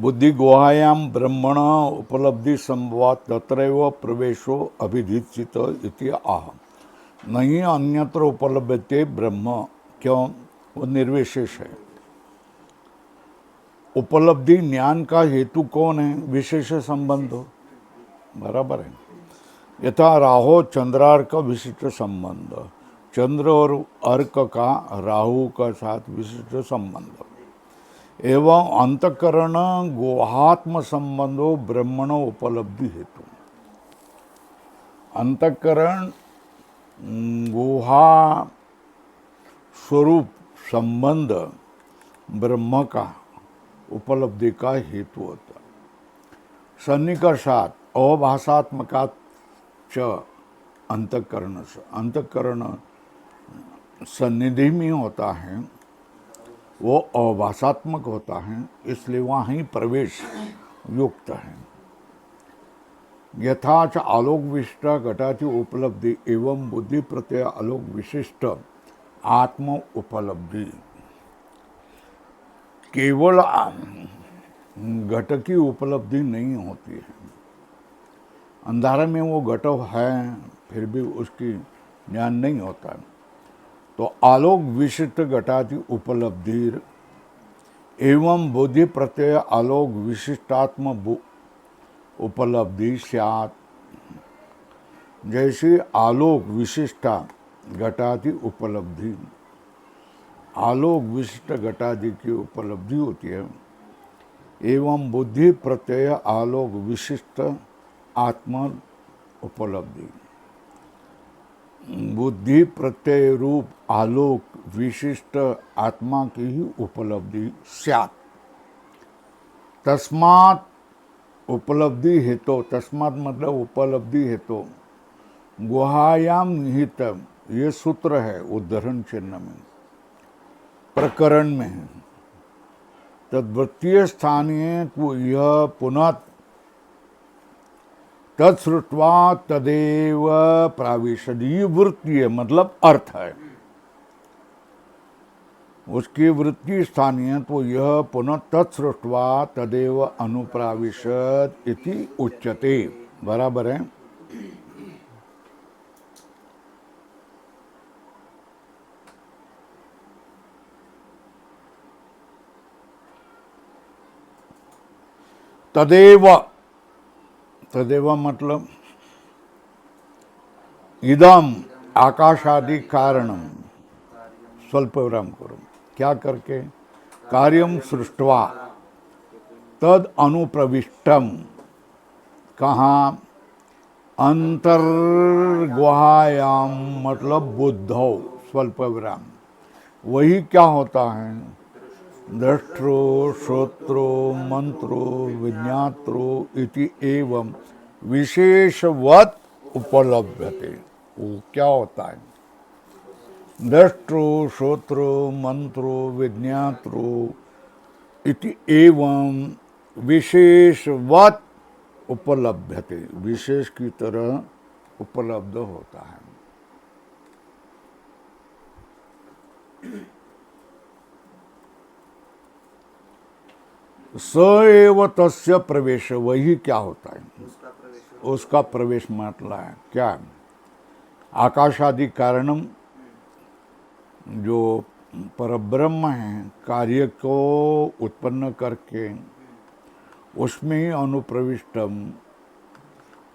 बुद्धि गुहायां ब्रह्मण उपलब्धि संभवात तत्रैव प्रवेशो अभिधीक्षित इति आह। नहीं अन्यत्र उपलब्धते ब्रह्म, क्यों? वो निर्विशेष है। उपलब्धि ज्ञान का हेतु कौन है? विशेष संबंध हो, बराबर है। यथा राहो चंद्रार्क विशिष्ट संबंध, चंद्र और अर्क का राहु का साथ विशिष्ट संबंध। एवं अंतकरण गुहात्म संबंधो ब्रह्मण उपलब्धि हेतु। अंतकरण गुहा स्वरूप संबंध ब्रह्म का उपलब्धि का हेतु होता। सन्निकर्षात अभाषात्मकात च अंतकरण से, अंतकरण सन्निधि में होता है, वो अभाषात्मक होता है, इसलिए वहाँ ही प्रवेश युक्त है। यथाच आलोक विशिष्ट घटाची उपलब्धि एवं बुद्धि प्रत्यय आलोक विशिष्ट आत्म उपलब्धि। केवल घट की उपलब्धि नहीं होती है। अंधारे में वो घट है, फिर भी उसकी ज्ञान नहीं होता है। तो आलोक विशिष्ट घटाची उपलब्धि एवं बुद्धि प्रत्यय आलोक विशिष्टात्म उपलब्धि स्यात्। जैसे आलोक विशिष्टा घटादि उपलब्धि, आलोक विशिष्ट घटादि की उपलब्धि होती है, एवं बुद्धि प्रत्यय आलोक विशिष्ट आत्मा उपलब्धि। बुद्धि प्रत्यय रूप आलोक विशिष्ट आत्मा की ही उपलब्धि स्यात्। तस्मात् उपलब्धि हेतु, तस्मात् मतलब उपलब्धि हेतु, गुहायाम निहित, ये सूत्र है उद्धरण चिन्ह में, प्रकरण में है। तद्वृत्तीय स्थानीय को यह पुनः तत्श्रुत्वा तदेव प्राविशद। ये वृत्तीय मतलब अर्थ है, उसकी वृत्ति स्थानीय तो यह पुनः तत्सृष्ट्वा तदेव अनुप्राविशत इति उच्यते। बराबर है। तदेव, तदेव मतलब इदम आकाशादि कारणम, स्वल्प विराम करो, क्या करके? कार्यम सृष्ट्वा तद अनुप्रविष्टम, कहाँ? अंतर्गुहायाम मतलब बुद्धौ, स्वल्प विराम। वही क्या होता है? दृष्टो श्रोत्रो मंत्रो विज्ञात्रो इति एवं विशेषवत उपलभ्यते। वो क्या होता है? दृष्टो श्रोत्रो मंत्रो विज्ञात्रो इति एवं विशेषवत उपलभ्यते, विशेष की तरह उपलब्ध होता है। स एव तस्य प्रवेश, वही क्या होता है? उसका प्रवेश मतलब है क्या? आकाशादि कारणम, जो परब्रह्म है, कार्य को उत्पन्न करके उसमें ही अनुप्रविष्टम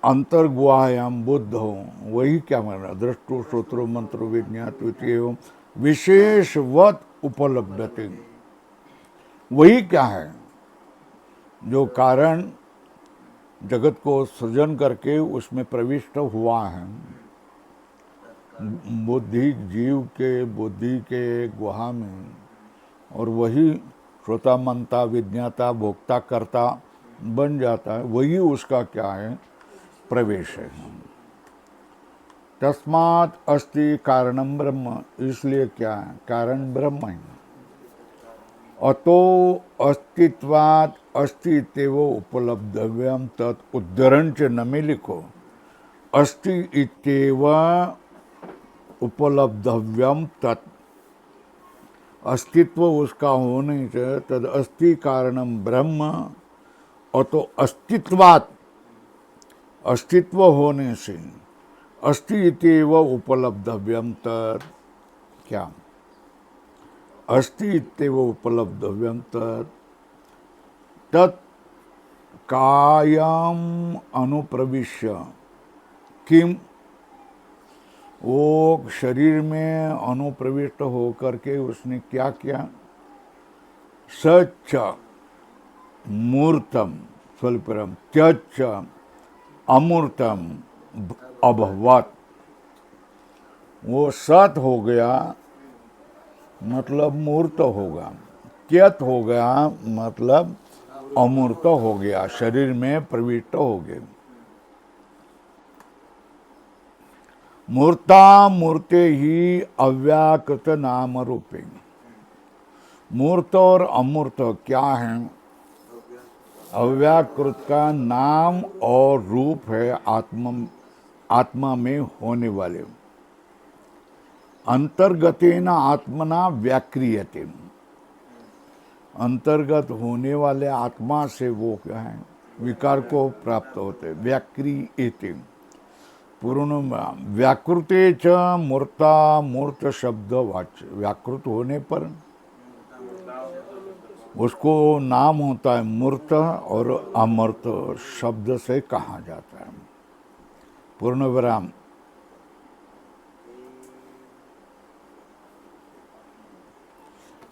अंतर्गुहायाम बुद्ध हो, वही क्या माना? दृष्टो श्रोत्रो मंत्रो विज्ञातो एवं विशेषवत उपलब्धते। वही क्या है? जो कारण जगत को सृजन करके उसमें प्रविष्ट हुआ है, बुद्धि, जीव के बुद्धि के गुहा में, और वही श्रोता मनता विज्ञाता भोक्ता करता बन जाता है, वही उसका क्या है? प्रवेश है। तस्मात् अस्ति कारणम ब्रह्म, इसलिए क्या है? कारण ब्रह्म है। अतो अस्तित्वात् अस्ति इत्येव उपलब्धव्यम तत् उद्धरण च न में लिखो, अस्ति इत्येव उपलब्धव्यम तत्, अस्तित्व उसका होने से, तद अस्ति कारणम ब्रह्म, और तो अस्तित्वात्, अस्तित्व होने से, अस्ति इत्येव उपलब्धव्यम तत्, क्या अस्ति इत्येव उपलब्धव्यम तत् तत् कायम अनुप्रविश्य, किम, वो शरीर में अनुप्रविष्ट होकर के उसने क्या किया, सच मूर्तम स्वल्परम त्यज अमूर्तम अभवत, वो सत हो गया मतलब मूर्त होगा, त्यत हो गया मतलब अमूर्त हो गया, शरीर में प्रविष्ट हो गए। मूर्ता मूर्ते ही अव्याकृत नाम रूपे, मूर्त और अमूर्त क्या है, अव्याकृत का नाम और रूप है आत्मा में होने वाले। अंतर्गतेन आत्मना व्याक्रियते, अंतर्गत होने वाले आत्मा से वो क्या है, विकार को प्राप्त होते, व्याक्रियते। पूर्ण व्याकृते च मूर्ता मूर्त शब्द वाच्य, व्याकृत होने पर उसको नाम होता है मूर्त और अमूर्त शब्द से कहा जाता है। पूर्ण विराम।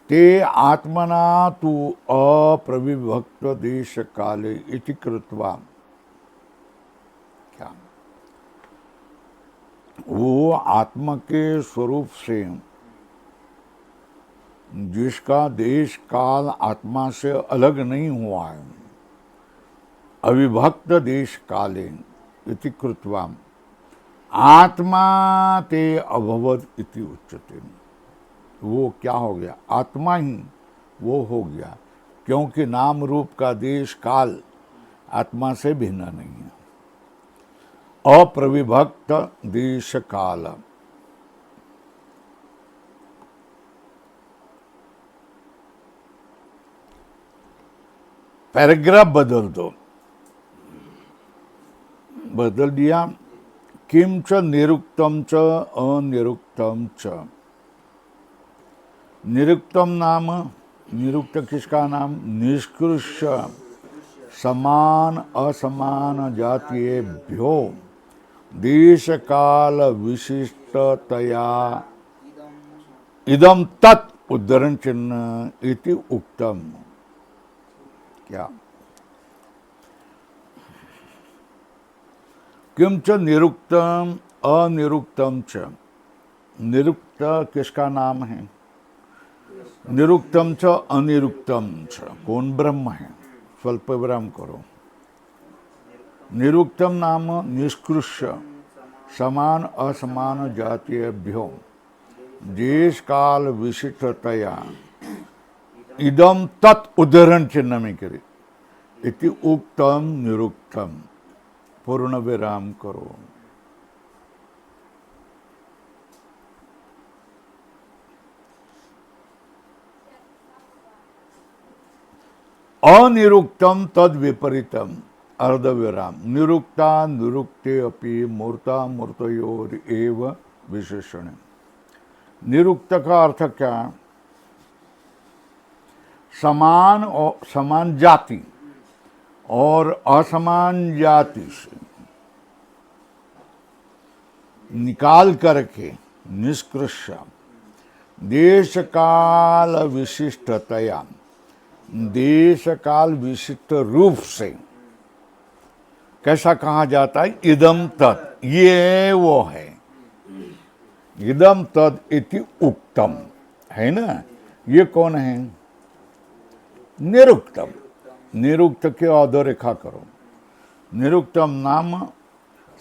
ते आत्मना तु अप्रविभक्त देश काले इति कृत्वा, क्या वो आत्मा के स्वरूप से जिसका देश काल आत्मा से अलग नहीं हुआ है, अविभक्त देश काले इति कृत्वा आत्मा ते अभवत इति उच्यते, वो क्या हो गया, आत्मा ही वो हो गया, क्योंकि नाम रूप का देश काल आत्मा से भिन्न नहीं है। अप्रविभक्त देश काल, पैराग्राफ बदल दो, बदल दिया, किम च निरुक्तम च अनिरुक्तम च। निरुक्तम नाम, निरुक्त किसका नाम, निष्कृष्य समान असमान जातीयेभ्यो देश काल विशिष्टतया इदम तत् उद्धरण चिन्ह इति उक्तम, क्या किम च निरुक्तम अनिरुक्तम च। निरुक्त किसका नाम है, निरुक्तम च अनिरुक्तम च, कौन ब्रह्म है, स्वल्प विराम करो। निरुक्तम नाम निष्कृष्य समान असमान जातीयेभ्यो देश काल विशिष्टतया इदम तत् उद्धरण चिन्ह में करे इति उक्तम निरुक्तम, पूर्ण विराम करो। अनिरुक्तम तद विपरीतम अर्ध विराम, निरुक्ता निरुक्ते अपि मूर्ता मूर्तयोर एव विशेषण। निरुक्त का अर्थ क्या, समान और समान जाति और असमान जाति से निकाल करके निष्कृष्य देश काल विशिष्टतया, देश काल विशिष्ट रूप से कैसा कहा जाता है, इदम तत्, ये वो है, इदम तत् इति उक्तम, है ना, ये कौन है, निरुक्तम। निरुक्त के अधोरेखा करो। निरुक्तम नाम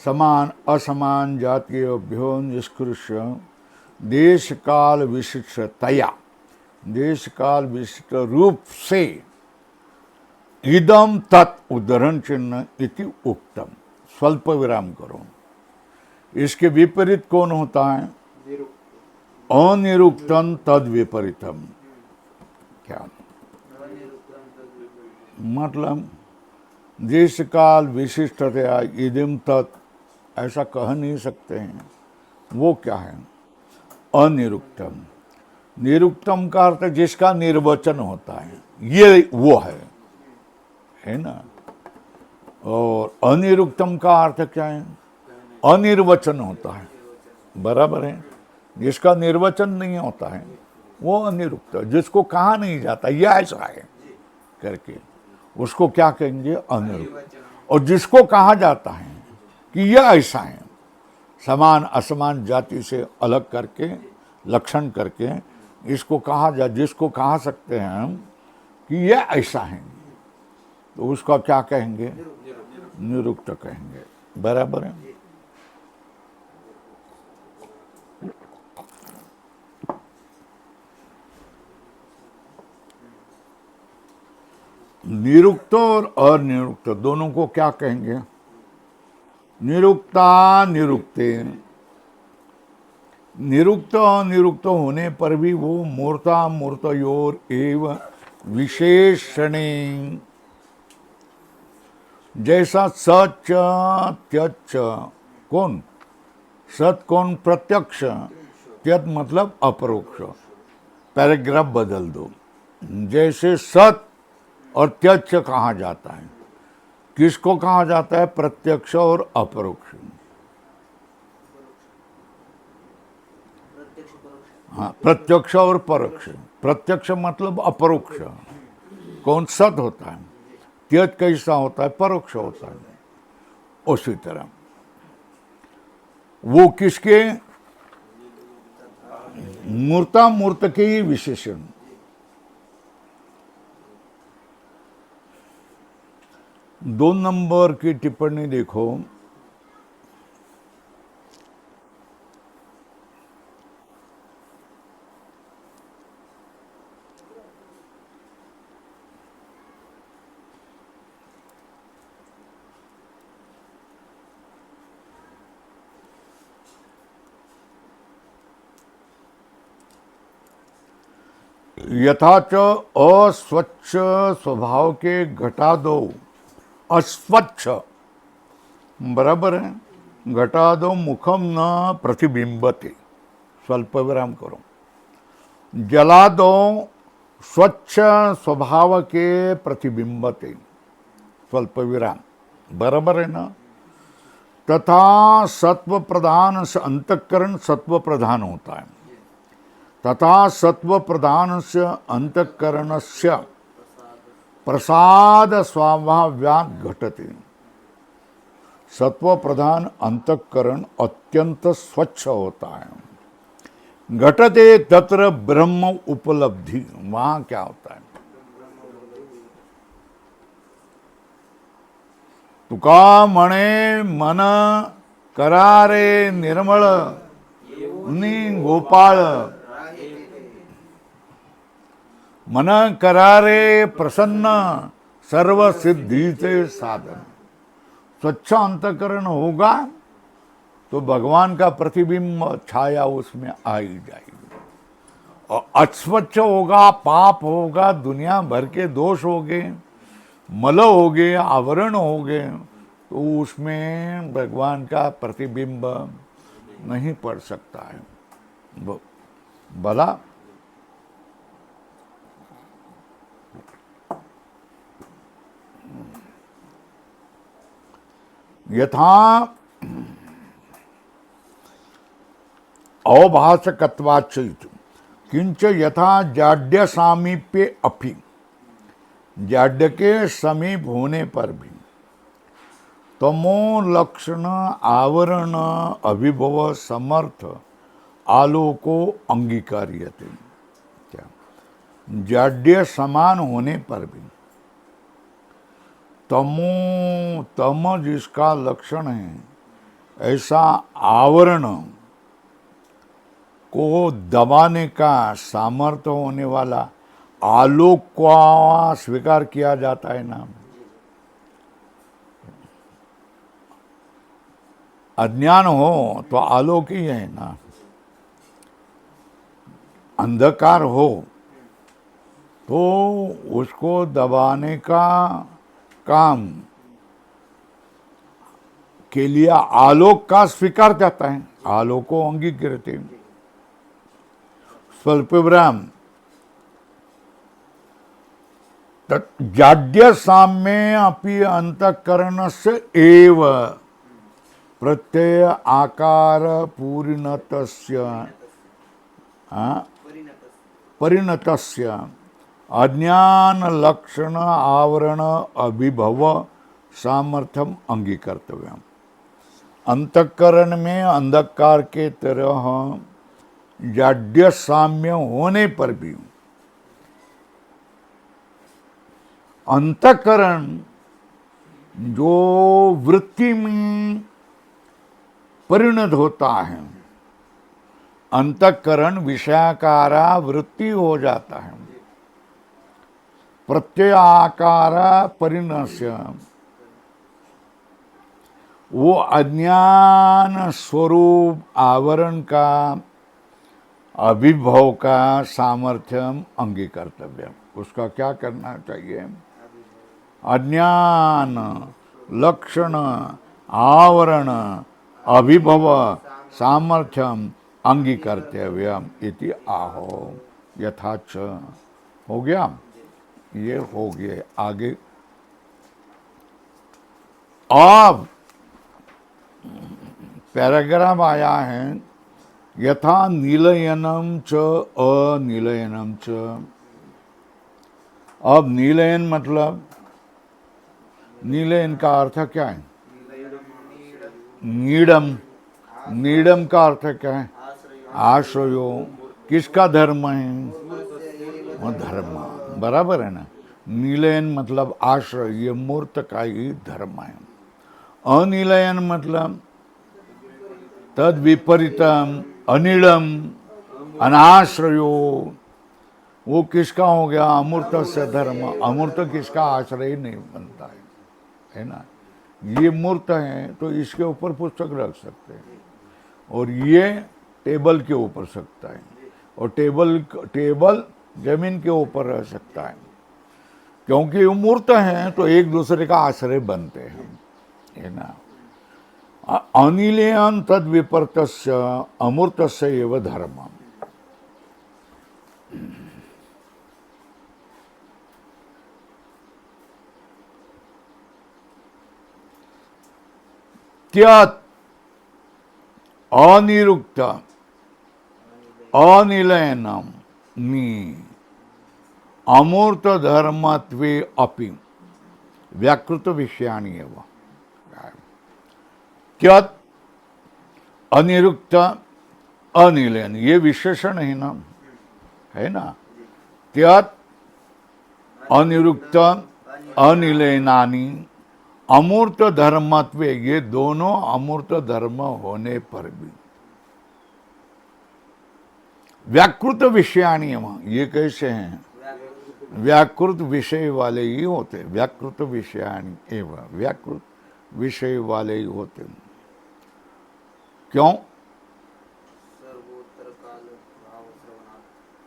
समान असमान जातीयेभ्यो निष्कृष्य देश काल विशिष्टतया, देश काल विशिष्ट रूप से इदम तत् उद्धरण चिन्ह इति उक्तम, स्वल्प विराम करो। इसके विपरीत कौन होता है, अनिरुक्तम तद विपरीतम, क्या मतलब देश काल विशिष्टतया इदम तत् ऐसा कह नहीं सकते हैं। वो क्या है? अनिरुक्तम। निरुक्तम का अर्थ जिसका निर्वचन होता है, ये वो है ना। और अनिरुक्तम का अर्थ क्या है? अनिर्वचन होता है, बराबर है। जिसका निर्वचन नहीं होता है वो अनिरुक्त, जिसको कहा नहीं जाता ये ऐसा है करके, उसको क्या कहेंगे? अनिरुक्त। और जिसको कहा जाता है कि यह ऐसा है, समान असमान जाति से अलग करके, लक्षण करके, इसको कहा जा, जिसको कहा सकते हैं हम कि यह ऐसा है, तो उसका क्या कहेंगे? निरुक्त कहेंगे, बराबर है। निरुक्त और अनिरुक्त दोनों को क्या कहेंगे? निरुक्ता निरुक्ते। निरुक्त अनिरुक्त होने पर भी वो मूर्ता मूर्तयोर एव विशेषणे, जैसा सच त्यच, कौन? सत कौन? प्रत्यक्ष। त्यत मतलब अपरोक्ष। पैराग्राफ बदल दो। जैसे सत और त्यच कहा जाता है, किसको कहा जाता है? प्रत्यक्ष और अपरोक्ष। हाँ, प्रत्यक्ष और परोक्ष। प्रत्यक्ष मतलब अपरोक्ष, कौन? सत होता है। त्यज कैसा होता है? परोक्ष होता है। उसी तरह वो किसके? मूर्ता मूर्त के ही विशेषण। दो नंबर की टिप्पणी देखो। यथाच अस्वच्छ स्वभाव के घटा दो, अस्वच्छ, बराबर है। घटा दो मुखम न प्रतिबिंबते, स्वल्प विराम करो। जला दो स्वच्छ स्वभाव के प्रतिबिंबते, स्वल्प विराम, बराबर है ना। तथा सत्व प्रधान से अंतःकरण सत्व प्रधान होता है। तथा सत्व प्रधान से अंतःकरण से प्रसाद स्वाभाव्यात घटते। सत्व प्रधान अंतःकरण अत्यंत स्वच्छ होता है। घटते तत्र ब्रह्म उपलब्धि, वहां क्या होता है? तुका मणे मन करारे निर्मळ नि गोपाळ, मन करारे प्रसन्न सर्व सिद्धीचे साधन। स्वच्छ अंतकरण होगा तो भगवान का प्रतिबिंब छाया उसमें आ ही जाएगी। और अस्वच्छ होगा, पाप होगा, दुनिया भर के दोष होंगे, मल होगे, आवरण होगे, तो उसमें भगवान का प्रतिबिंब नहीं पड़ सकता है। भला यथा अवभाषकत्वाच्च किंच यथा जाड्य सामीप्य अपि, जाड्य के समीप होने पर भी तमो लक्षण आवरण अभिभव समर्थ आलोको अंगीकार्यते। क्या? जाड्य समान होने पर भी तमो, तम जिसका लक्षण है, ऐसा आवरण को दबाने का सामर्थ्य होने वाला आलोक को स्वीकार किया जाता है ना। अज्ञान हो तो आलोक ही है ना, अंधकार हो तो उसको दबाने का काम के लिए आलोक का स्वीकार जाता है, आलोको अंगीक्रियते। स्वल्पविराम जाड्य साम्ये अपि अंतःकरणस्य एव प्रत्यय आकार पूर्णतस्य परिणतस्य अज्ञान लक्षण आवरण अभिभव सामर्थ्यम अंगीकर्तव्यम। अंतःकरण में अंधकार के तरह जाड्य साम्य होने पर भी अंतःकरण जो वृत्ति में परिणत होता है, अंतःकरण विषयाकारा वृत्ति हो जाता है, प्रत्यय आकारा परिणस्य, वो अज्ञान स्वरूप आवरण का अभिभव का सामर्थ्यम अंगीकर्तव्य। उसका क्या करना चाहिए? अज्ञान लक्षण आवरण अभिभव सामर्थ्यम अंगीकर्तव्यम इति आहो। यथाच हो गया, ये हो गया। आगे अब पैराग्राफ आया है, यथा निलयनम च अनिलयनम च। अब निलयन मतलब, निलयन का अर्थ क्या है? नीडम। नीडम का अर्थ क्या है? आश्रयो। किसका धर्म है? वो धर्म, बराबर है ना। निलयन मतलब आश्रय, ये मूर्त का ही धर्म है। अनिलयन मतलब तद विपरीतम अनिलम अनाश्रयो, वो किसका हो गया? अमूर्त से धर्म। अमूर्त किसका आश्रय नहीं बनता है ना। ये मूर्त है तो इसके ऊपर पुस्तक रख सकते हैं, और ये टेबल के ऊपर सकता है, और टेबल जमीन के ऊपर रह सकता है, क्योंकि वो मूर्त हैं तो एक दूसरे का आश्रय बनते हैं, है ना। अनिलयन तद विपरीतस्य अमूर्तस्य एव धर्मम्। त्यत अनिरुक्त अनिलयनम मी अमूर्त धर्मत्वे अपि व्याकृत विषयाणि एव। त्यत अनिरुक्त अनिलयन, ये विशेषण है ना, है ना। त्यत अनिरुक्त अनिलयनानि अमूर्त धर्मत्वे, ये दोनों अमूर्त धर्म होने पर भी व्याकृत विषयाणि, ये कैसे हैं? व्याकृत विषय वाले ही होते, व्याकृत विषयाणि एवं, व्याकृत विषय वाले ही होते। क्यों?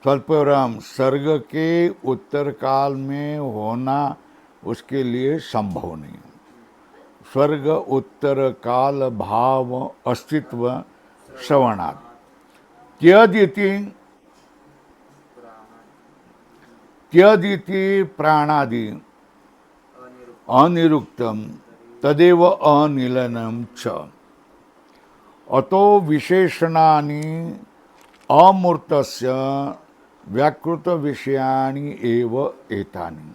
स्वल्पविराम, सर्ग के उत्तर काल में होना उसके लिए संभव नहीं। स्वर्ग उत्तर काल भाव अस्तित्व श्रवणात्। त्यदिति प्राणादि अनिरुक्तम तदेव अनिलयनम च। अतो विशेषणानि अमूर्तस्य व्याकृत विषयाणि एव एतानि।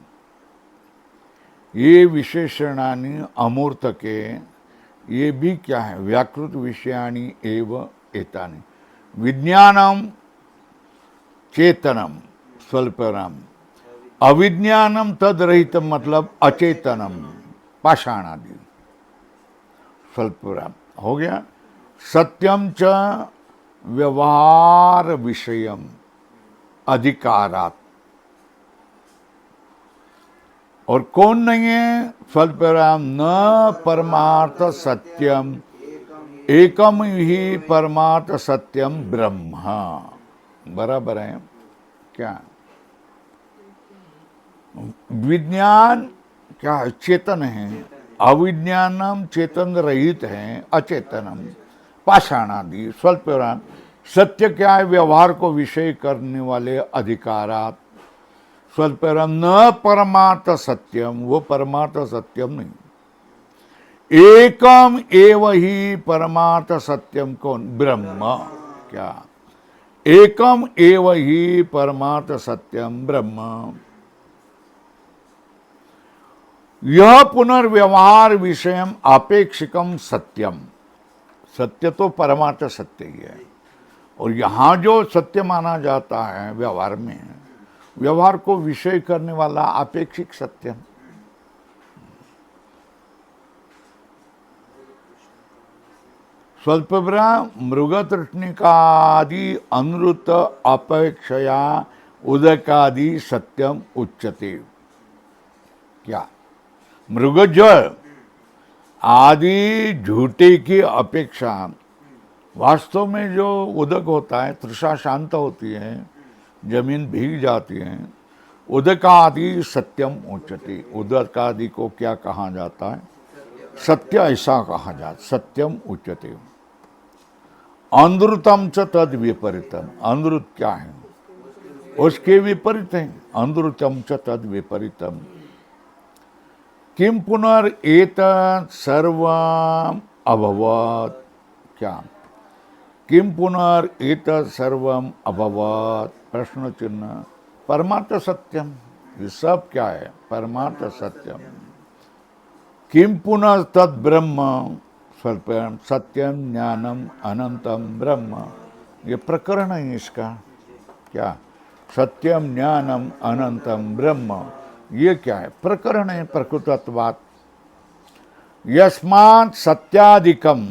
ये विशेषणानि अमूर्त के, ये भी क्या है? व्याकृत विषयाणि एव एतानि। विज्ञानम चेतनम स्वल्पराम, अविज्ञानम तदरहितम मतलब अचेतनम पाषाणादि। स्वल्पराम हो गया। सत्यम च व्यवहार विषयम अधिकारात्। और कौन नहीं है? स्वल्पराम न परमार्थ सत्यम एकम ही परमार्थ सत्यम ब्रह्म। बराबर है क्या? विज्ञान क्या है? चेतन है, अविज्ञानम चेतन रहित हैं, अचेतनम पाषाणादि स्वल्पराम। सत्य क्या है? व्यवहार को विषय करने वाले अधिकारात स्वल्पराम न परमार्थ सत्यम, वो परमार्थ सत्यम नहीं। एकम एव ही परमार्थ सत्यम कौन? ब्रह्म। क्या? एकम एव ही परमार्थ सत्यम ब्रह्म। यह पुनर्व्यवहार विषयम आपेक्षिकम सत्यम। सत्य तो परमार्थ सत्य ही है, और यहाँ जो सत्य माना जाता है व्यवहार में, व्यवहार को विषय करने वाला आपेक्षिक सत्य। स्वल्पभ्रा मृगतृष्णिकादि अनृत अपेक्षया उदकादि सत्यम उच्यते। क्या? मृगज आदि झूठे की अपेक्षा, वास्तव में जो उदक होता है, तृषा शांत होती है, जमीन भीग जाती है, उदकादि सत्यम उच्यते। उदकादि को क्या कहा जाता है? सत्य ऐसा कहा जाता, सत्यम उच्यते। अनृतम च तद विपरीतम। अनृत क्या है? उसके विपरीत है। अनृतम च तद विपरीतम। किम पुनर्एतत् सर्वम अभवत्। क्या? किम पुनर्एतत् सर्वम अभवत्? प्रश्न चिन्ह। परमार्थ सत्यम। ये सब क्या है? परमार्थ सत्यम। किम पुनः तद ब्रह्म स्वल्पम सत्यम ज्ञानम अनंतम ब्रह्म। ये प्रकरण है इसका। क्या? सत्यम ज्ञानम अनंतम ब्रह्म, ये क्या है? प्रकरण है प्रकृतत्वात्। यस्मात् सत्यादिकम।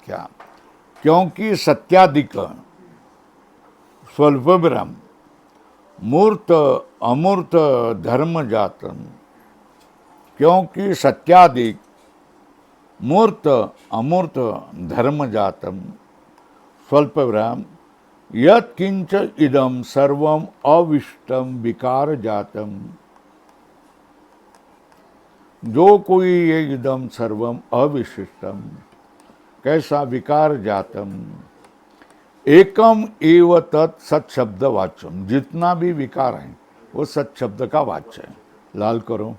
क्या? क्योंकि सत्यादिक स्वल्प ब्रह्म मूर्त अमूर्त धर्म जातम। क्योंकि सत्यादिक मूर्त अमूर्त धर्म जातम स्वल्प ब्रह्म यत् किंच इदम सर्वम अविष्टम विकार जातम। जो कोई ये इदम सर्वम अविशिष्टम, कैसा? विकार जातम। एकम एव तत् सत शब्द वाच्यम। जितना भी विकार है वो सत शब्द का वाच्य है। लाल करो।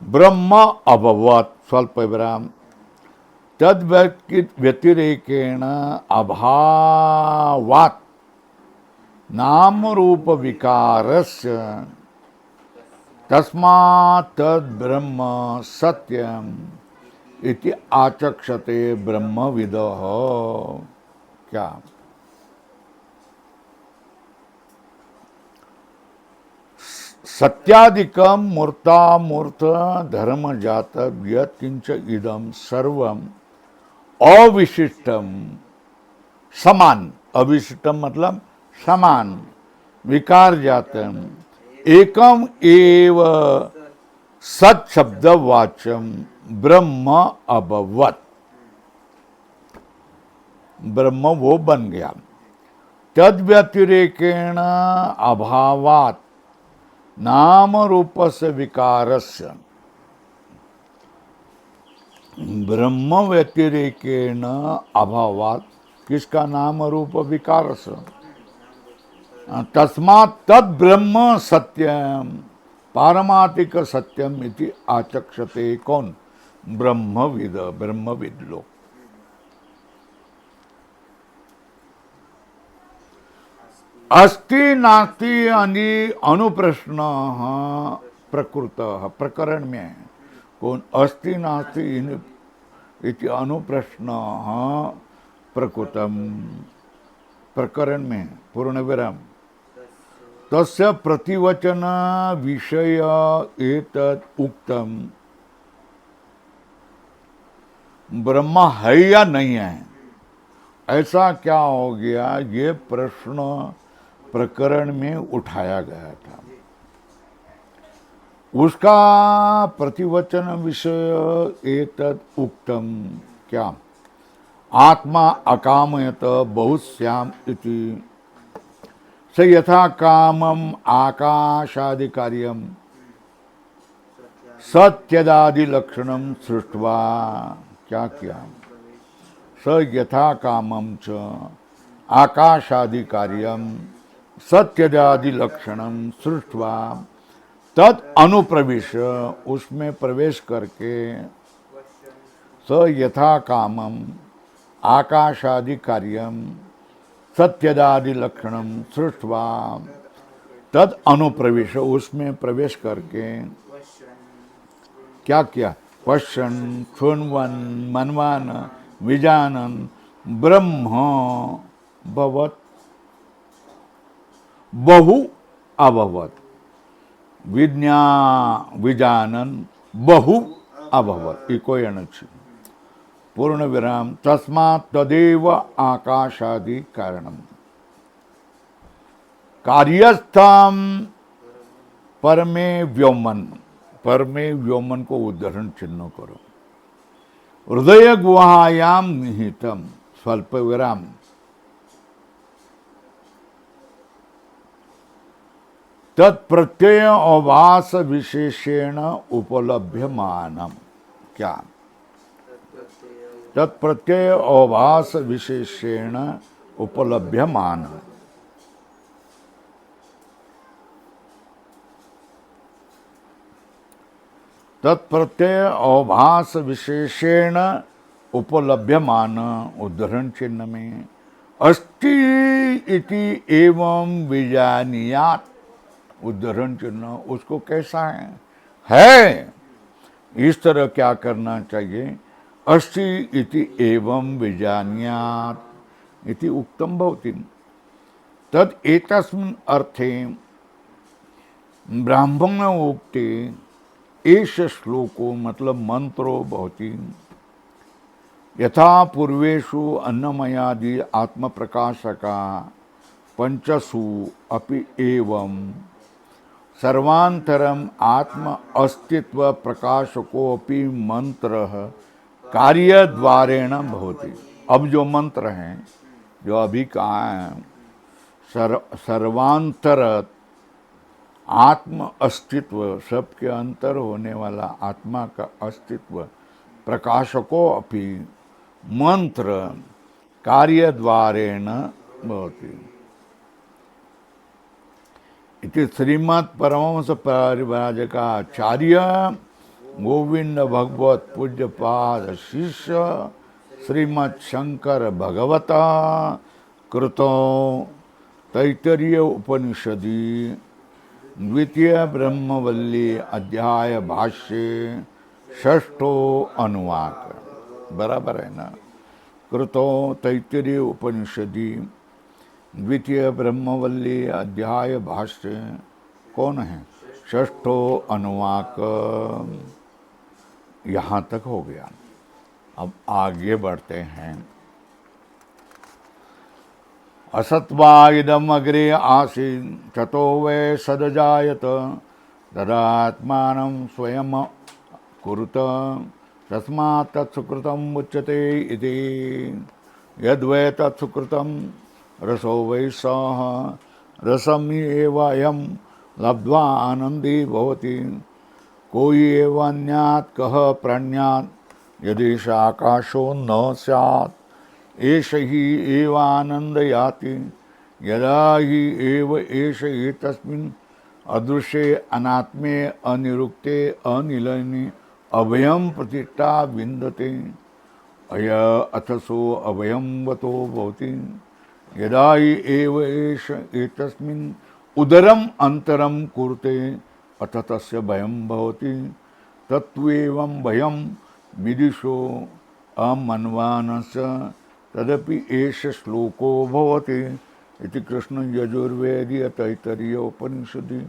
ब्रह्म अभवत् स्वल्पविराम तद व्यतिरेकेण अभावात् नाम रूप विकारस्य तस्मात् तद ब्रह्म सत्यम इति आचक्षते ब्रह्मविदः। क्या? सत्यादिकम मूर्तामूर्त धर्म जात यत् किंच इदम सर्वम अविशिष्टम समान। अविशिष्टम मतलब समान। विकार जातम एकम एव सत शब्द वाच्यम ब्रह्म अभवत्। ब्रह्म वो बन गया। तद व्यतिरेकेण अभावात् नाम रूपस्य विकारस्य। ब्रह्म व्यतिरेकेण अभावात् किसका? नाम रूप विकारस्य। तस्मात् तद ब्रह्म सत्यम पारमार्थिक सत्यम इति आचक्षते। कौन? ब्रह्मविद। ब्रह्मविद लोग। अस्ति नास्ति अनुप्रश्न प्रकृत। प्रकरण में है कौन? अस्ति नास्ति इति अनुप्रश्न प्रकृतम। प्रकरण में पूर्ण विराम। तस्य प्रतिवचन विषय एतत् उक्तम। ब्रह्म है या नहीं है, ऐसा क्या हो गया? ये प्रश्न प्रकरण में उठाया गया था। उसका प्रतिवचन विषय एतत् उक्तम। क्या? आत्मा अकामयत बहुश्याम इति स यथा कामम आकाशादि कार्यम सत्यदादि लक्षणम सृष्टवा, क्या किया, स यथा कामम च आकाशादि कार्यम सत्यदादि लक्षणम सृष्टवा तद अनुप्रविश, उसमें प्रवेश करके, स यथा कामम आकाशादि कार्यम सत्यदादि लक्षणम सृष्टवा तद अनुप्रविश, उसमें प्रवेश करके क्या किया, पश्यन् शृण्वन् मनवान विजानन ब्रह्म भवत बहु अभवत, विजानन बहु अभवत, इको एनर्जी पूर्ण विराम, तस्मात् तदेव आकाशादि कारणम, कार्यस्थम परमे व्योमन, परमे व्योमन को उदाहरण चिन्ह करो, हृदय गुहायाम निहितम स्वल्प विराम, तत्प्रत्यय अभास विशेषेण उपलभ्यमानम, क्या, तत्प्रत्यय अभास विशेषेण उपलभ्यमानम, तत्प्रत्यय अभास विशेषेण उपलभ्यमान, उदाहरण चिन्ह में अस्ति इति एवं विजानीयात, उदाहरण चिन्ह उसको कैसा है, इस तरह क्या करना चाहिए, अस्ति इति एवं विजानीयात इति उक्तम भवति, तद एतस्मिन् अर्थे ब्राह्मण उक्ते एष श्लोको, मतलब मंत्रो भवति, यथा पूर्वेषु अन्नमयादि आत्म प्रकाशका पंचसु अपि एवं सर्वांतरम आत्म अस्तित्व प्रकाशको अपि मंत्र कार्य द्वारेण भवति। अब जो मंत्र हैं जो अभी कहा है, सर्वांतर आत्म अस्तित्व, सबके अंतर होने वाला आत्मा का अस्तित्व, प्रकाशको अपि मंत्र कार्य द्वारेण भवति इति श्रीमद् परमहंस परिव्राजकाचार्य गोविंद भगवत पूज्यपाद शिष्य श्रीमद् शंकर भगवता कृतो तैतरीय उपनिषदि द्वितीय ब्रह्मवल्ली अध्याय भाष्य षष्ठो अनुवाक, बराबर है ना, कृतो तैतरीय उपनिषदि द्वितीय ब्रह्मवल्ली अध्याय भाष्य कौन है, षष्ठो अनुवाक, यहाँ तक हो गया। अब आगे बढ़ते हैं। असत्वा इदम अग्रे आसीत् ततो वै सदजायत तदात्मानं स्वयं कुरुत तस्मात् तत्सुकृतम् उच्यते इति, यद्वै तत्सुकृतं रसो वै सः रसम् एव अयं लब्ध्वा आनंदी भवति, कोई एव अन्यात् कः प्राण्यात् यदि आकाशो न स्यात् एष हि एव आनंद याति, यदा हि एव एष एतस्मिन् अदृश्ये अनात्मे अनिरुक्ते अनिलयने अभयं प्रतिष्ठा विन्दते, अय अथसो अभयं वतो भवति, यदा हि एव एष एतस्मिन् उदरम् अंतरं कुरुते अथ तस्य भयं भवति, तत्त्वेवं भयं विदिशो अमन्वानस्य तदपि एष श्लोको भवति इति कृष्ण यजुर्वेदीय तैतरीय उपनिषदि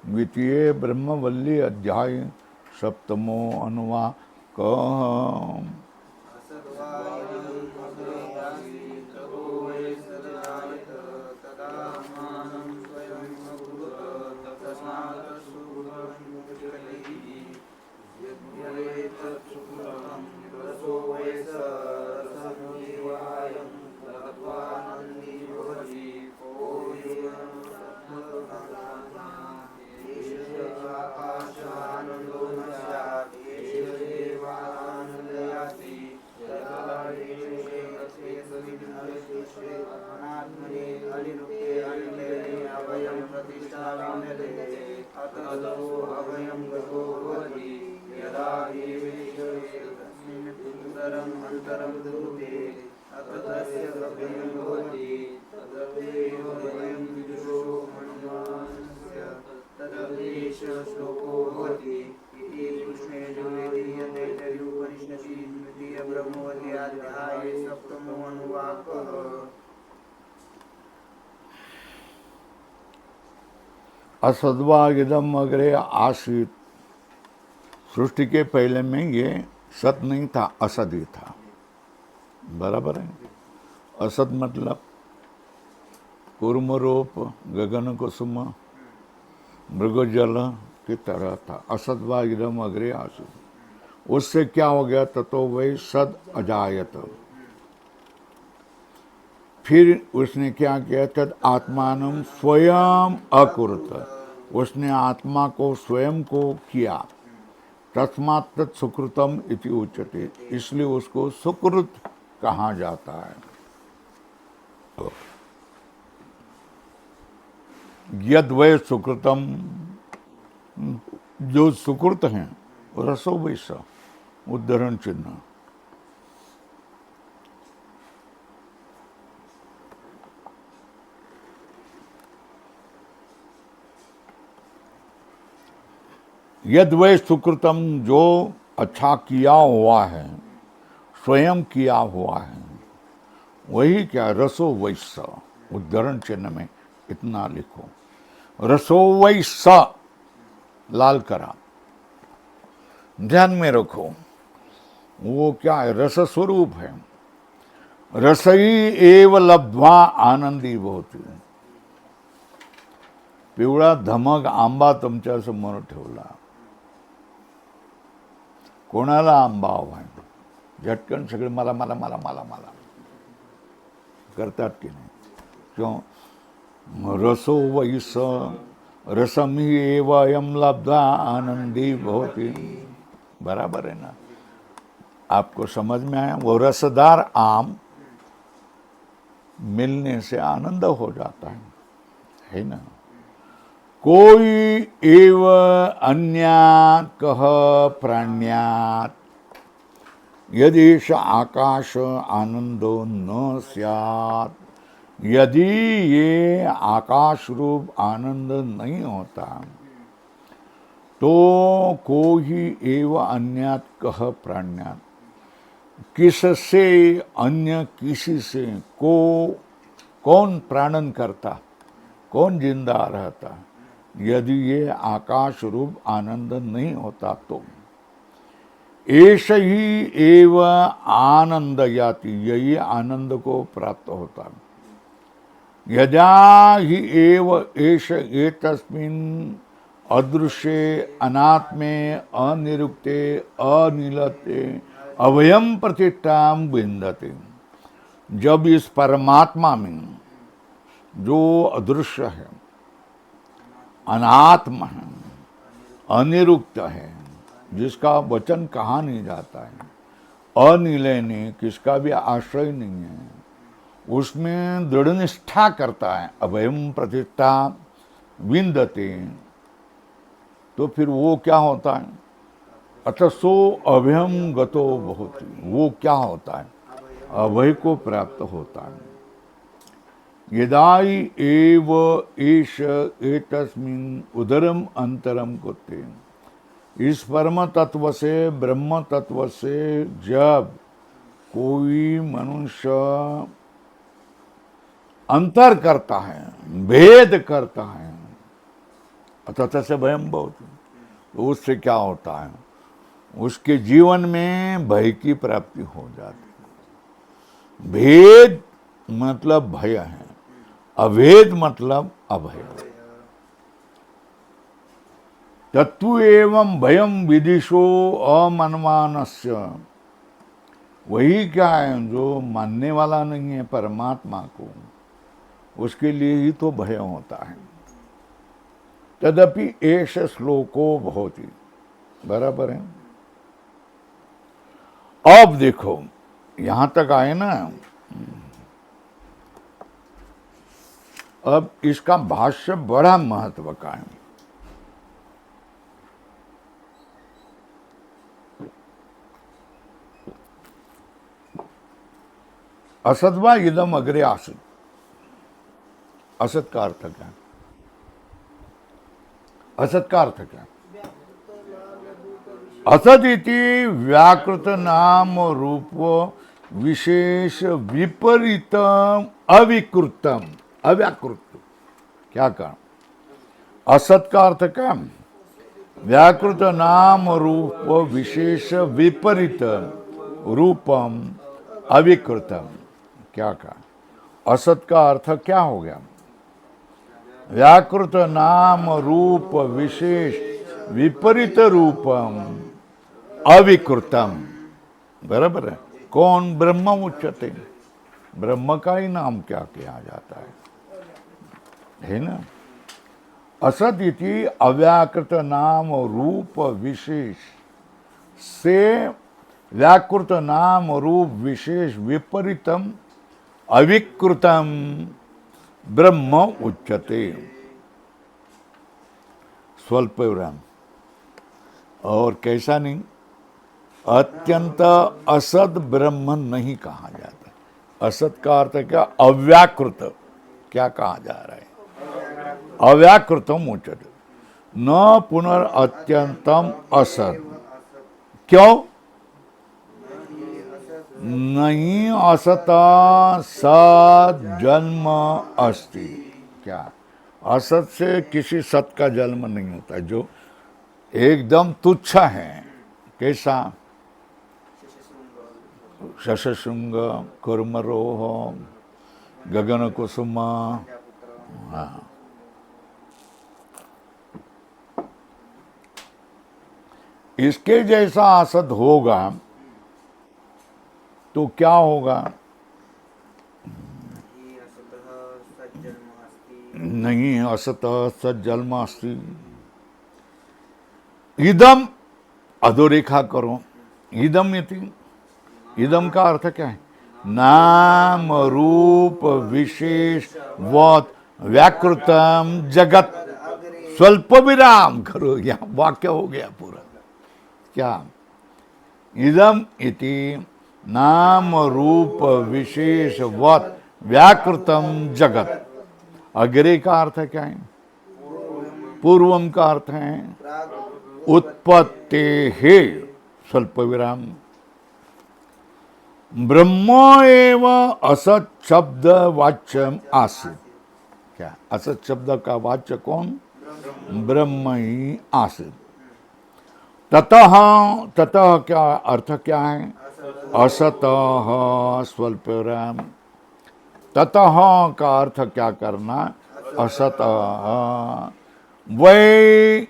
द्वितीय ब्रह्मवल्ली अध्याय सप्तमो अनुवाक। अन्तरम् अन्तरं दुःखे अततस्य अभयं भवति तदप्येव वयं विदुषो मन्वांस्य तदप्येष श्लोको भवति इति कृष्णे यजुर्वेदीयते तैत्तिरीयोपनिषदि द्वितीयब्रह्मवद्याध्याये सप्तमो अनुवाकः। असद्वागिदम अग्रे आसीत। सृष्टि के पहले में ये सत नहीं था, असद ही था। बराबर है। असद मतलब कूर्मरूप गगन कुसुम मृगजल की तरह था। असद्वागिदम अग्रे आसीत। उससे क्या हो गया? ततो वही सद अजायत। फिर उसने क्या किया? तद आत्मानं स्वयं अकुरुत। उसने आत्मा को स्वयं को किया। तस्मात् तत् सुकृतम इति उच्यते। इसलिए उसको सुकृत कहा जाता है। यद वै सुकृतम, जो सुकृत हैं, रसो वैसा। उद्धरण चिन्ह। यद वै सुकृतम, जो अच्छा किया हुआ है, स्वयं किया हुआ है, वही क्या? रसो वैसा। उद्धरण चिन्ह में इतना लिखो, रसो वैसा, लाल करा, ध्यान में रखो। वो क्या है? रस स्वरूप है। रसई एव लब्ध्वा आनंदी भवति। पिवळा धमक आंबा तुमच्या समोर ठेवला, कोणाला आंबा हवाय? झटकन सगळे मला मला मला मला मला करतात की नाही? क्यों? रसो वैस रसमी एव अयम लब्धा आनंदी भवति। बराबर है ना? आपको समझ में आया? वो रसदार आम मिलने से आनंद हो जाता है ना? कोई एव अन्यात् कह प्राण्यात् यदीश आकाश आनंदो न स्यात्। यदि ये आकाश रूप आनंद नहीं होता तो कोई एव अन्यात् कह प्राण्यात्, किससे, अन्य किसी से, को कौन प्राणन करता, कौन जिंदा रहता यदि ये आकाश रूप आनंद नहीं होता तो। ऐश ही एव आनंद याति, यही आनंद को प्राप्त होता। यदा ही एव ऐश एतस्मिन् अदृश्ये अनात्मे अनिरुक्ते अनिलते अभयम प्रतिष्ठां विन्दते। जब इस परमात्मा में, जो अदृश्य है, अनात्म है, अनिरुक्त है, जिसका वचन कहा नहीं जाता है, अनिलय, किसका भी आश्रय नहीं है, उसमें दृढ़ निष्ठा करता है, अभयम प्रतिष्ठा विन्दते, तो फिर वो क्या होता है? अतः सो अभयम गतो भवति। वो क्या होता है? अभय को प्राप्त होता है। यदाई एव एष एतस्मिन् उदरम अंतरम कुते। इस परम तत्व से, ब्रह्म तत्व से जब कोई मनुष्य अंतर करता है, भेद करता है, अतः से भयम भवति, तो उससे क्या होता है? उसके जीवन में भय की प्राप्ति हो जाती है। भेद मतलब भय है, अभेद मतलब अभय। तत्व एवं भयम विदिशो अमनमानस्य। वही क्या है? जो मानने वाला नहीं है परमात्मा को, उसके लिए ही तो भय होता है। तदपि एष श्लोको भवति। बराबर है। अब देखो, यहां तक आए ना। अब इसका भाष्य बड़ा महत्व का है। असद्वा इदम अग्रे आसत। असत का अर्थ क्या? असत का अर्थ क्या? असत इति व्याकृत नाम रूप विशेष विपरीतम अविकृतम अव्याकृत। क्या कहा? असत का अर्थ क्या? व्याकृत नाम रूप विशेष विपरीत रूपम अविकृतम। क्या कहा? असत का अर्थ क्या हो गया? व्याकृत नाम रूप विशेष विपरीत रूपम अविकृतम। बराबर है। कौन? ब्रह्म उच्चते। ब्रह्म का ही नाम क्या किया जाता है ना? असत इति अव्याकृत नाम रूप विशेष से व्याकृत नाम रूप विशेष विपरीतम अविकृतम ब्रह्म उच्चते। स्वल्प विराम। और कैसा नहीं? अत्यंत असत ब्रह्म नहीं कहा जाता। असत का अर्थ क्या? अव्याकृत। क्या कहा जा रहा है? अव्याकृतम उच्चते न पुनरअत्यंतम असत। क्यों? नहीं असता सत जन्म अस्ति। क्या? असत से किसी सत का जन्म नहीं होता, जो एकदम तुच्छ है। कैसा? शशशृंग कुर्मरोह गगन कुसुम। हाँ, इसके जैसा असत होगा तो क्या होगा? नहीं असत सज्जन्म अस्ति। इदम अधोरेखा करो। इदम इति, इदम का अर्थ क्या है? नाम रूप विशेष वत व्याकृतम जगत। स्वल्प विराम करो, यहाँ वाक्य हो गया पूरा। क्या? इदम इति नाम रूप विशेष वत व्याकृतम जगत। अग्रे का अर्थ क्या है? पूर्वम का अर्थ है उत्पत्ति है। स्वल्प विराम। ब्रह्म एव असत शब्द वाच्यम आसीत। क्या? असत शब्द का वाच्य कौन? ब्रह्म ही आसीत। ततः, ततः क्या अर्थ क्या है? असतः स्वल्प विराम। ततः का अर्थ क्या करना? असतः वै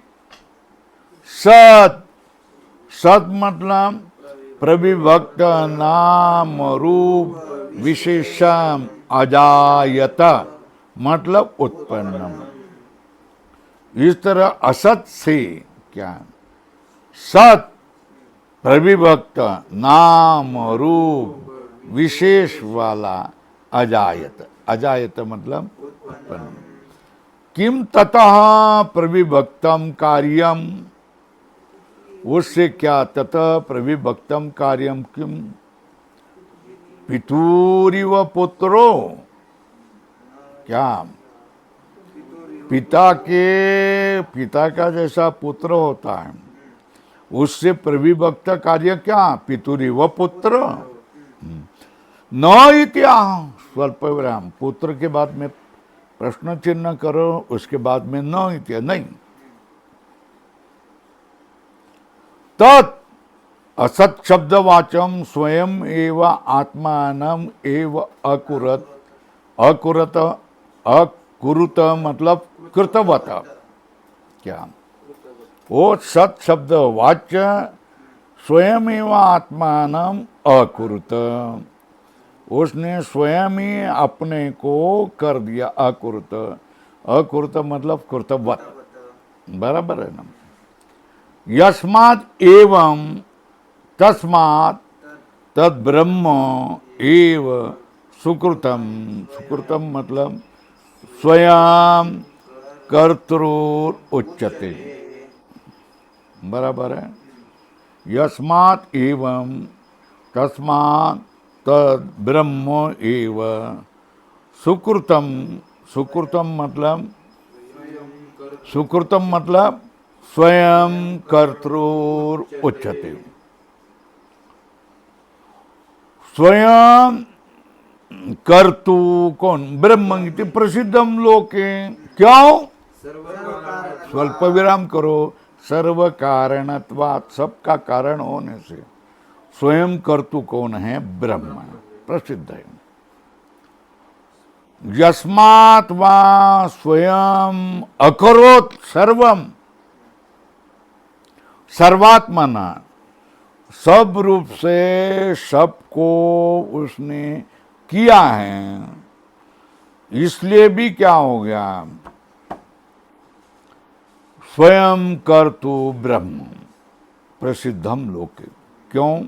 सत। सत मतलब प्रविभक्त नाम रूप विशेषम अजायत, मतलब उत्पन्नम। इस तरह असत से क्या? सत प्रविभक्त नाम रूप विशेष वाला अजायत। अजायत मतलब उत्पन्न। किम ततः प्रविभक्तम कार्यम। उससे क्या? ततः प्रविभक्तम कार्यम किम? पितुरिव पुत्रो। क्या? पिता का जैसा पुत्र होता है, उससे प्रविभक्त कार्य क्या? पितुरिव पुत्र। न इत्याह स्वल्प विराम। पुत्र के बाद में प्रश्न चिन्ह करो, उसके बाद में न इत्या नहीं। तत् असत शब्दवाचम स्वयं एव आत्मानम एव अकुरत। अकुरत अकुरुत मतलब कृतवत। क्या? वो सत शब्द वाच्य स्वयं एव आत्मानम अकुरुत। उसने स्वयं ही अपने को कर दिया अकुरुत। अकुरुत मतलब कृतवत। बराबर है ना? यस्मात् एवं तस्मात् तद ब्रह्म एव सुकृतम। सुकृतम मतलब स्वयं कर्तृर उच्यते। बराबर है? यस्मात् एवं तस्मात् तद ब्रह्म एव सुकृतम। सुकृतम मतलब स्वयं कर्तृर उच्यते। स्वयं कर्तु कौन? ब्रह्म इति प्रसिद्धम लोके। क्यों? स्वल्प विराम करो। सर्व कारणत्वात्, सबका कारण होने से स्वयं कर्तु कौन है? ब्रह्म प्रसिद्ध है। यस्मात् वा स्वयं अकरोत् सर्वम, सर्वात्मना, सब रूप से सबको उसने किया है, इसलिए भी क्या हो गया? स्वयं कर्तु ब्रह्म प्रसिद्धम लोके। क्यों?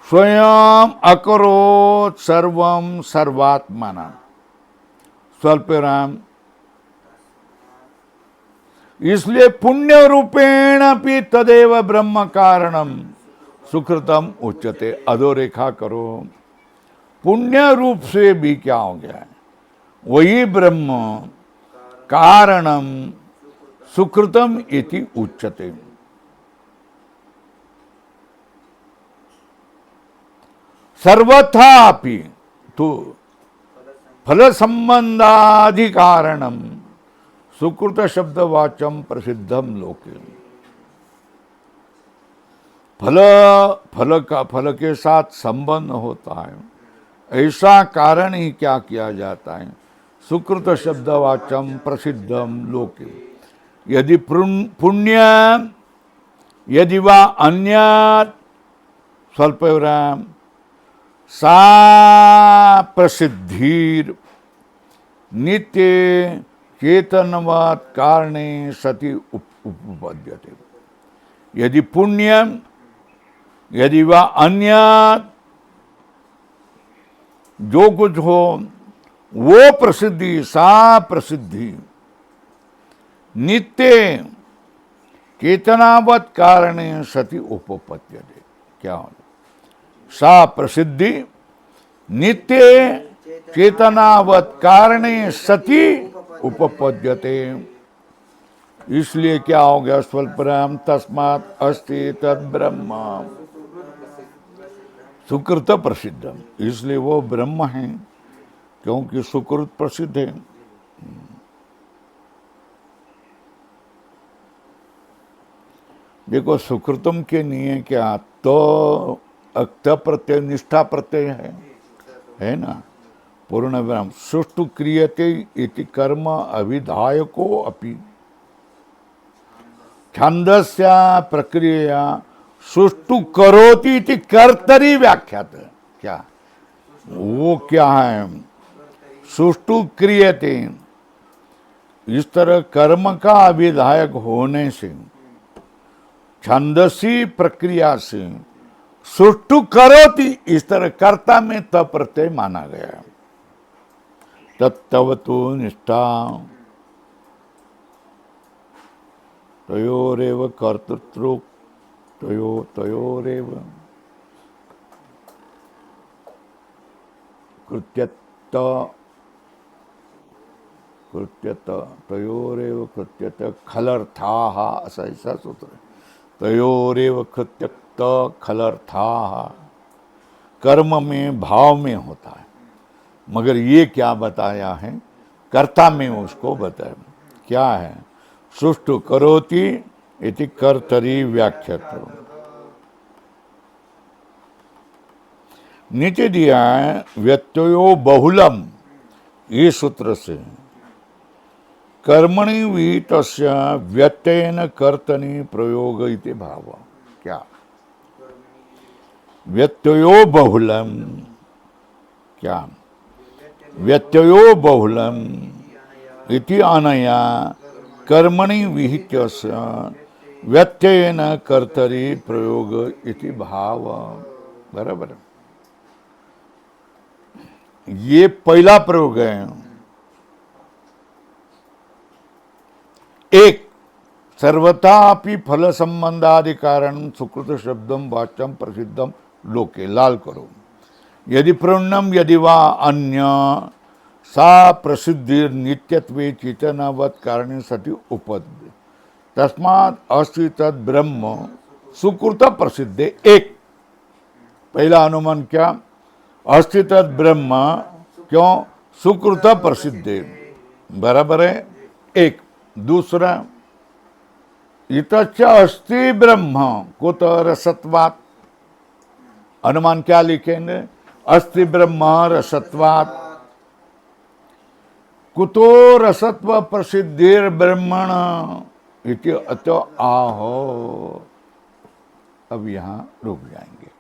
स्वयं अकरोत् सर्वम सर्वात्मना। स्वल्पराम, इसलिए पुण्य रूपेण अपि तदेव ब्रह्म कारणम सुकृतम उच्यते। अधोरेखा करो। पुण्य रूप से भी क्या हो गया है? वही ब्रह्म कारणम सुकृतम इति उच्यते। सर्वथा अपि तो फल संबंधादि कारणम सुकृत शब्द वाचम प्रसिद्धम लोके। फल के साथ संबंध होता है, ऐसा कारण ही क्या किया जाता है? सुकृत शब्द वाचम प्रसिद्धम लोके। यदि पुण्य, यदि वा अन्यत्, स्वल्पविराम, सा प्रसिद्धिर नित्य चेतनवत् कारणे सति उपपद्यते। यदि पुण्यम, यदि वा अन्यत्, जो कुछ हो वो प्रसिद्धि, सा प्रसिद्धि नित्य चेतनावत् कारणे सति उपपद्यते। क्या हो? सा प्रसिद्धि नित्य चेतनावत् कारणे सति उपपद्यते। इसलिए क्या हो गया? स्वल्पराम तस्मात् अस्ति तद ब्रह्म सुकृत प्रसिद्धम। इसलिए वो ब्रह्म है क्योंकि सुकृत प्रसिद्ध है। देखो सुकृतम के लिए क्या? तो अक्त प्रत्यय निष्ठा प्रत्यय है ना? पूर्ण विराम। सुष्ठु क्रियते इति कर्म अविधायको अपि छंदस्य प्रक्रिया सुष्ठु करोति इति कर्तरी व्याख्यात। क्या वो क्या है? सुष्ठु क्रियते, इस तरह कर्म का अविधायक होने से, छंदसी प्रक्रिया से सुष्ठु करोति, इस तरह कर्ता में त प्रत्यय माना गया। तत्तवतु निष्ठा तयोरेव कर्तृत्व तयोरेव कृत्यत तयोरेव कृत्यत खलर्थाः, ऐसा सूत्र है। तयोरेव कृत्यत खलर्थाः, कर्म में भाव में होता है, मगर ये क्या बताया है? कर्ता में उसको बताया। क्या है? सुष्ठु करोति इति कर्तरी व्याख्यात। नीचे दिया है व्यत्ययो बहुलम, ये सूत्र से कर्मणि विहितस्य व्यत्ययेन कर्तनि प्रयोग इति भाव। क्या? व्यत्ययो बहुलम, क्या? व्यत्ययो बहुलम इति अनया कर्मणि विहितस्य व्यत्ययेन कर्तरि प्रयोग इति भाव। बराबर। ये पहला प्रयोग है। एक, सर्वथा अपि फल संबंधादि कारण सुकृत शब्दम वाच्यम प्रसिद्धम लोके। लाल करो। यदि प्रणम यदि वा अन्य सा प्रसिद्धि नित्यत्वे चेतनावत कारणे सति उपद्य तस्मात् अस्ति तद ब्रह्म सुकृत प्रसिद्धे। एक पहला अनुमान क्या, अस्ति तद ब्रह्म क्यों सुकृत प्रसिद्धे, बराबर है एक। दूसरा इतच अस्ति ब्रह्म कुत रसत्वात्, अनुमान क्या लिखेंगे, अस्ति ब्रह्म रसत्वात् कुतो रसत्व प्रसिद्धिर ब्रह्मण इति अत आहो। अब यहाँ रुक जाएंगे।